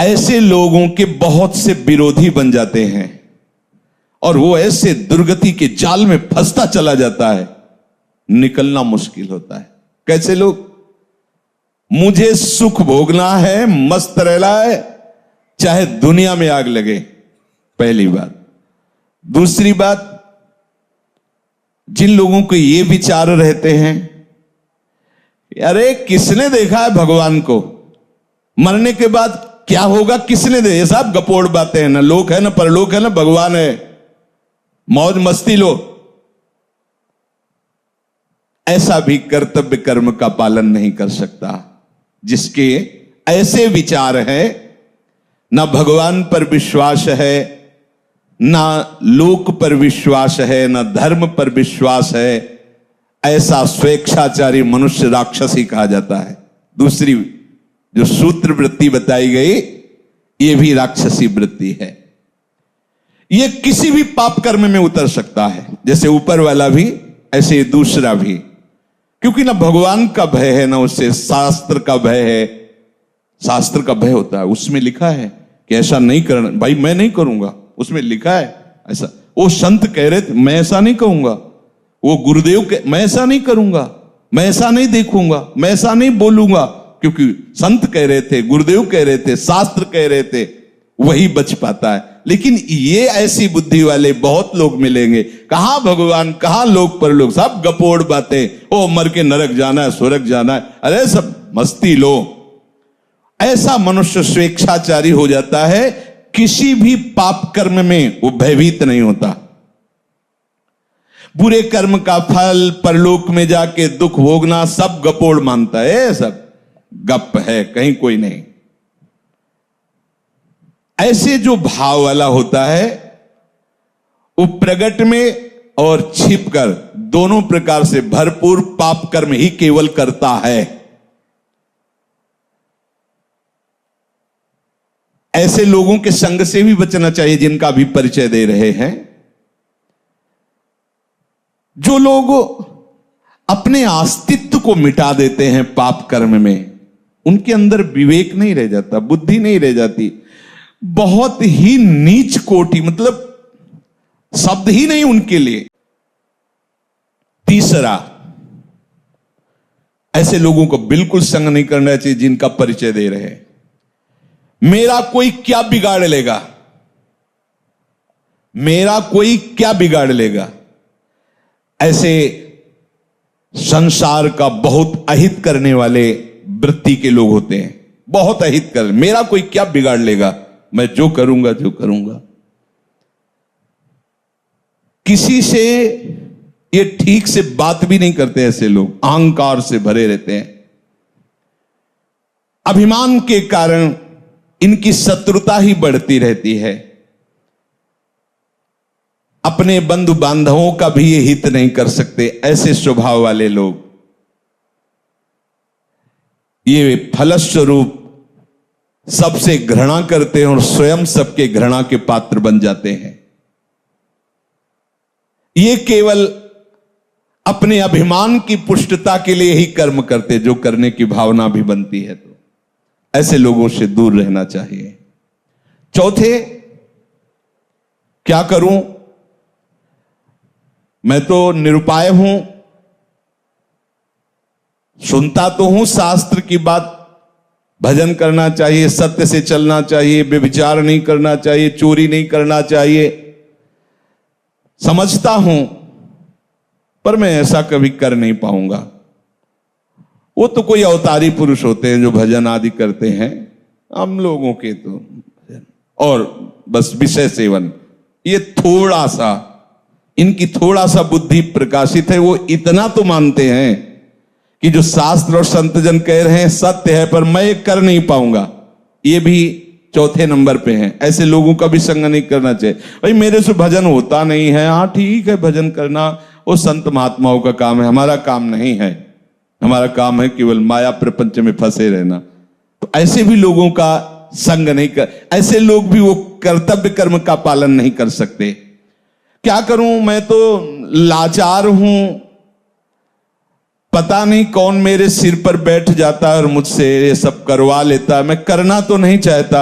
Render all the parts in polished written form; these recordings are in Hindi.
ऐसे लोगों के बहुत से विरोधी बन जाते हैं और वो ऐसे दुर्गति के जाल में फंसता चला जाता है, निकलना मुश्किल होता है। कैसे लोग? मुझे सुख भोगना है, मस्त रहना है, चाहे दुनिया में आग लगे, पहली बात। दूसरी बात, जिन लोगों को ये विचार रहते हैं, अरे किसने देखा है भगवान को, मरने के बाद क्या होगा किसने दे, ये सब गपोड़ बातें हैं, ना लोक है ना परलोक है ना भगवान है, मौज मस्ती लो। ऐसा भी कर्तव्य कर्म का पालन नहीं कर सकता जिसके ऐसे विचार हैं, ना भगवान पर विश्वास है, ना लोक पर विश्वास है, ना धर्म पर विश्वास है। ऐसा स्वेच्छाचारी मनुष्य राक्षस ही कहा जाता है। दूसरी जो सूत्र वृत्ति बताई गई, यह भी राक्षसी वृत्ति है। यह किसी भी पाप कर्म में उतर सकता है, जैसे ऊपर वाला भी ऐसे दूसरा भी, क्योंकि ना भगवान का भय है ना उससे शास्त्र का भय है। शास्त्र का भय होता है, उसमें लिखा है कि ऐसा नहीं करना, भाई मैं नहीं करूंगा, उसमें लिखा है ऐसा। वो संत कह रहे थे मैं ऐसा नहीं कहूंगा, वो गुरुदेव के मैं ऐसा नहीं करूंगा, मैं ऐसा नहीं देखूंगा, मैं ऐसा नहीं बोलूंगा, क्योंकि संत कह रहे थे, गुरुदेव कह रहे थे, शास्त्र कह रहे थे, वही बच पाता है। लेकिन ये ऐसी बुद्धि वाले बहुत लोग मिलेंगे, कहां भगवान कहां लोक परलोक, सब गपोड़ बातें, ओ मर के नरक जाना है स्वर्ग जाना है, अरे सब मस्ती लो। ऐसा मनुष्य स्वेच्छाचारी हो जाता है, किसी भी पाप कर्म में वो भयभीत नहीं होता। बुरे कर्म का फल परलोक में जाके दुख भोगना सब गपोड़ मानता है, सब गप है, कहीं कोई नहीं। ऐसे जो भाव वाला होता है वो प्रगट में और छिपकर दोनों प्रकार से भरपूर पाप कर्म ही केवल करता है। ऐसे लोगों के संग से भी बचना चाहिए जिनका भी परिचय दे रहे हैं। जो लोग अपने अस्तित्व को मिटा देते हैं पाप कर्म में, उनके अंदर विवेक नहीं रह जाता, बुद्धि नहीं रह जाती, बहुत ही नीच कोटि, मतलब शब्द ही नहीं उनके लिए। तीसरा, ऐसे लोगों को बिल्कुल संग नहीं करना चाहिए जिनका परिचय दे रहे हैं। मेरा कोई क्या बिगाड़ लेगा, मेरा कोई क्या बिगाड़ लेगा, ऐसे संसार का बहुत अहित करने वाले वृत्ति के लोग होते हैं। बहुत अहित कर, मेरा कोई क्या बिगाड़ लेगा, मैं जो करूंगा जो करूंगा। किसी से ये ठीक से बात भी नहीं करते, ऐसे लोग अहंकार से भरे रहते हैं। अभिमान के कारण इनकी शत्रुता ही बढ़ती रहती है। अपने बंधु बांधवों का भी ये हित नहीं कर सकते। ऐसे स्वभाव वाले लोग ये फलस्वरूप सबसे घृणा करते हैं और स्वयं सबके घृणा के पात्र बन जाते हैं। ये केवल अपने अभिमान की पुष्टता के लिए ही कर्म करते, जो करने की भावना भी बनती है तो ऐसे लोगों से दूर रहना चाहिए। चौथे, क्या करूं, मैं तो निरुपाय हूं, सुनता तो हूं शास्त्र की बात, भजन करना चाहिए, सत्य से चलना चाहिए, व्यभिचार नहीं करना चाहिए, चोरी नहीं करना चाहिए, समझता हूं, पर मैं ऐसा कभी कर नहीं पाऊंगा। वो तो कोई अवतारी पुरुष होते हैं जो भजन आदि करते हैं, हम लोगों के तो और बस विषय सेवन, ये थोड़ा सा, इनकी थोड़ा सा बुद्धि प्रकाशित है। वो इतना तो मानते हैं कि जो शास्त्र और संतजन कह रहे हैं सत्य है, पर मैं कर नहीं पाऊंगा। ये भी चौथे नंबर पे हैं। ऐसे लोगों का भी संग नहीं करना चाहिए। भाई मेरे से भजन होता नहीं है, हाँ ठीक है, भजन करना वो संत महात्माओं का काम है, हमारा काम नहीं है। हमारा काम है केवल माया प्रपंच में फंसे रहना। तो ऐसे भी लोगों का संग नहीं कर, ऐसे लोग भी वो कर्तव्य कर्म का पालन नहीं कर सकते। क्या करूं, मैं तो लाचार हूं, पता नहीं कौन मेरे सिर पर बैठ जाता है और मुझसे ये सब करवा लेता है। मैं करना तो नहीं चाहता,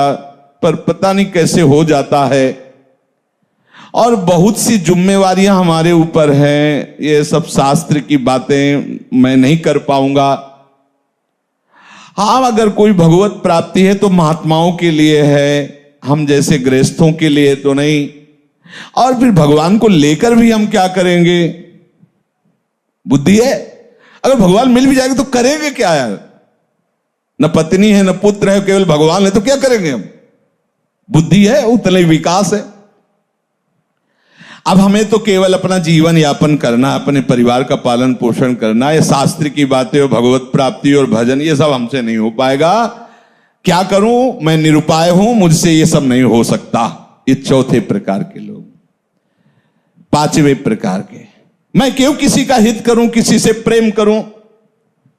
पर पता नहीं कैसे हो जाता है। और बहुत सी जिम्मेवारियां हमारे ऊपर हैं, ये सब शास्त्र की बातें मैं नहीं कर पाऊंगा। हाँ, अगर कोई भगवत प्राप्ति है तो महात्माओं के लिए है, हम जैसे गृहस्थों के लिए तो नहीं। और फिर भगवान को लेकर भी हम क्या करेंगे? बुद्धि है, अगर भगवान मिल भी जाएंगे तो करेंगे क्या यार? न पत्नी है न पुत्र है, केवल भगवान है, तो क्या करेंगे हम? बुद्धि है, उतना ही विकास है। अब हमें तो केवल अपना जीवन यापन करना, अपने परिवार का पालन पोषण करना। ये शास्त्र की बातें और भगवत प्राप्ति और भजन ये सब हमसे नहीं हो पाएगा। क्या करूं, मैं निरुपाय हूं, मुझसे ये सब नहीं हो सकता। ये चौथे प्रकार के लोग। पांचवें प्रकार के, मैं क्यों किसी का हित करूं, किसी से प्रेम करूं?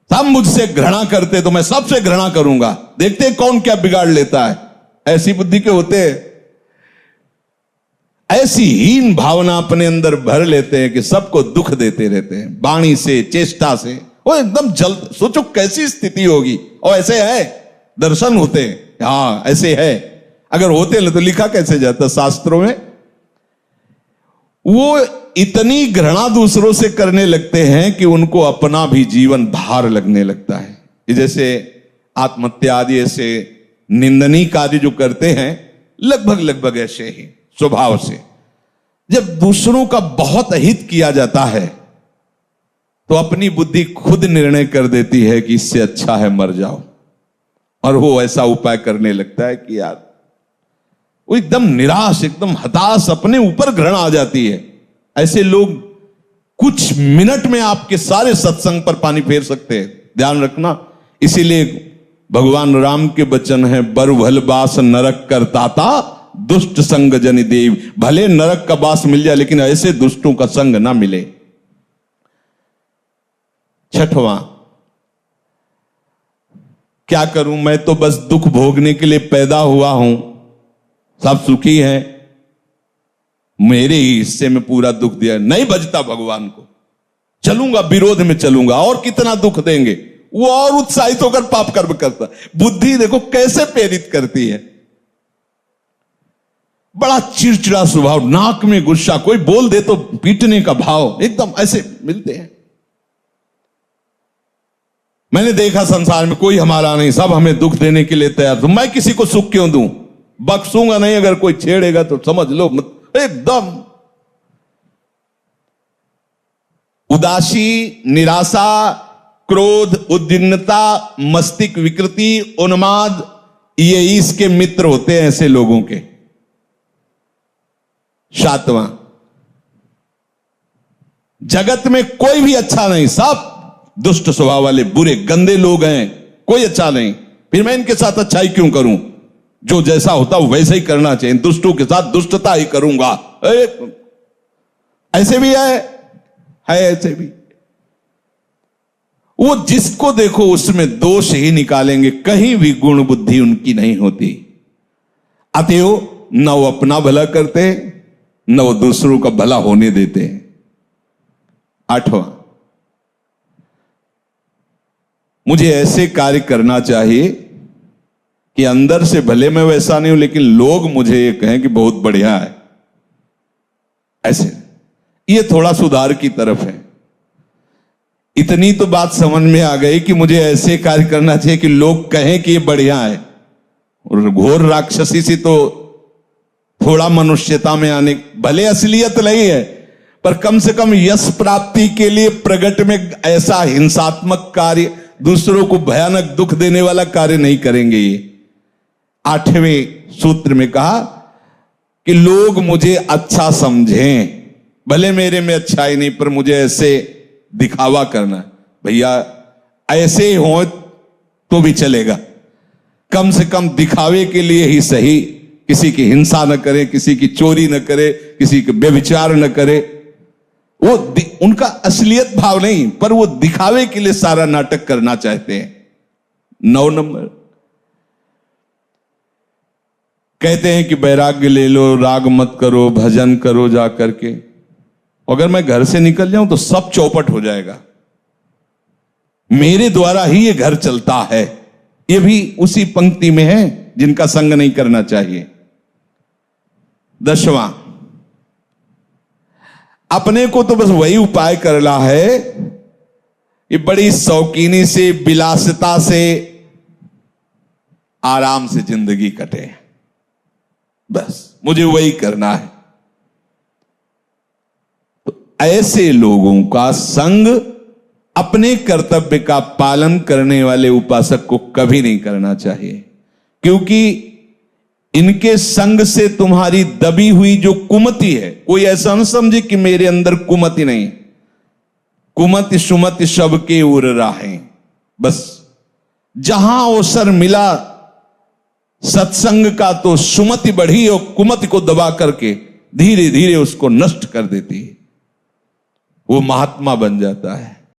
सब मुझसे घृणा करते तो मैं सबसे घृणा करूंगा, देखते कौन क्या बिगाड़ लेता है। ऐसी बुद्धि के होते हैं, ऐसी हीन भावना अपने अंदर भर लेते हैं कि सबको दुख देते रहते हैं, वाणी से, चेष्टा से। वो एकदम जल्द, सोचो कैसी स्थिति होगी। और ऐसे है, दर्शन होते हैं, हाँ ऐसे है। अगर होते ना तो लिखा कैसे जाता शास्त्रों में? वो इतनी घृणा दूसरों से करने लगते हैं कि उनको अपना भी जीवन भार लगने लगता है। जैसे आत्महत्या आदि ऐसे निंदनीय कार्य जो करते हैं, लगभग ऐसे ही स्वभाव से। जब दूसरों का बहुत हित किया जाता है तो अपनी बुद्धि खुद निर्णय कर देती है कि इससे अच्छा है मर जाओ। और वो ऐसा उपाय करने लगता है कि यार वो एकदम निराश, एकदम हताश, अपने ऊपर घृणा आ जाती है। ऐसे लोग कुछ मिनट में आपके सारे सत्संग पर पानी फेर सकते हैं, ध्यान रखना। इसीलिए भगवान राम के वचन है, बर भल बास नरक करताता दुष्ट संग जन देव। भले नरक का बास मिल जाए लेकिन ऐसे दुष्टों का संग ना मिले। छठवां, क्या करूं, मैं तो बस दुख भोगने के लिए पैदा हुआ हूं, सब सुखी हैं, मेरे ही हिस्से में पूरा दुख दिया, नहीं बचता भगवान को, चलूंगा विरोध में चलूंगा, और कितना दुख देंगे। वो और उत्साहित होकर पाप कर्म करता। बुद्धि देखो कैसे प्रेरित करती है। बड़ा चिड़चिड़ा स्वभाव, नाक में गुस्सा, कोई बोल दे तो पीटने का भाव, एकदम ऐसे मिलते हैं। मैंने देखा संसार में कोई हमारा नहीं, सब हमें दुख देने के लिए तैयार। तो मैं किसी को सुख क्यों दूं? बख्शूंगा नहीं, अगर कोई छेड़ेगा तो समझ लो एकदम उदासी, निराशा, क्रोध, उद्विग्नता, मस्तिष्क विकृति, उन्माद, ये इसके मित्र होते हैं ऐसे लोगों के। सातवां, जगत में कोई भी अच्छा नहीं, सब दुष्ट स्वभाव वाले बुरे गंदे लोग हैं, कोई अच्छा नहीं। फिर मैं इनके साथ अच्छाई क्यों करूं? जो जैसा होता वैसे ही करना चाहिए, दुष्टों के साथ दुष्टता ही करूंगा। ऐसे भी है ऐसे भी। वो जिसको देखो उसमें दोष ही निकालेंगे, कहीं भी गुण बुद्धि उनकी नहीं होती। अतएव न वो अपना भला करते न वो दूसरों का भला होने देते। आठवां, मुझे ऐसे कार्य करना चाहिए कि अंदर से भले मैं वैसा नहीं हूं लेकिन लोग मुझे ये कहें कि बहुत बढ़िया है। ऐसे ये थोड़ा सुधार की तरफ है। इतनी तो बात समझ में आ गई कि मुझे ऐसे कार्य करना चाहिए कि लोग कहें कि ये बढ़िया है। और घोर राक्षसी से तो थोड़ा मनुष्यता में आने, भले असलियत नहीं है पर कम से कम यश प्राप्ति के लिए प्रगट में ऐसा हिंसात्मक कार्य, दूसरों को भयानक दुख देने वाला कार्य नहीं करेंगे। ये आठवें सूत्र में कहा कि लोग मुझे अच्छा समझें, भले मेरे में अच्छाई नहीं पर मुझे ऐसे दिखावा करना। भैया ऐसे हो तो भी चलेगा, कम से कम दिखावे के लिए ही सही। किसी की हिंसा न करे, किसी की चोरी न करे, किसी के व्यभिचार न करे। वो उनका असलियत भाव नहीं पर वो दिखावे के लिए सारा नाटक करना चाहते हैं। 9 नंबर, कहते हैं कि वैराग्य ले लो, राग मत करो, भजन करो जा करके। अगर मैं घर से निकल जाऊं तो सब चौपट हो जाएगा, मेरे द्वारा ही ये घर चलता है। ये भी उसी पंक्ति में है। जिनका संग नहीं करना चाहिए। 10वां, अपने को तो बस वही उपाय करना है कि बड़ी शौकीनी से, विलासिता से, आराम से जिंदगी कटे, बस मुझे वही करना है। तो ऐसे लोगों का संग अपने कर्तव्य का पालन करने वाले उपासक को कभी नहीं करना चाहिए, क्योंकि इनके संग से तुम्हारी दबी हुई जो कुमति है, कोई ऐसा न समझे कि मेरे अंदर कुमति नहीं, कुमति सुमति सबके उर राहें, बस जहां अवसर मिला सत्संग का तो सुमति बढ़ी और कुमति को दबा करके धीरे धीरे उसको नष्ट कर देती है, वो महात्मा बन जाता है।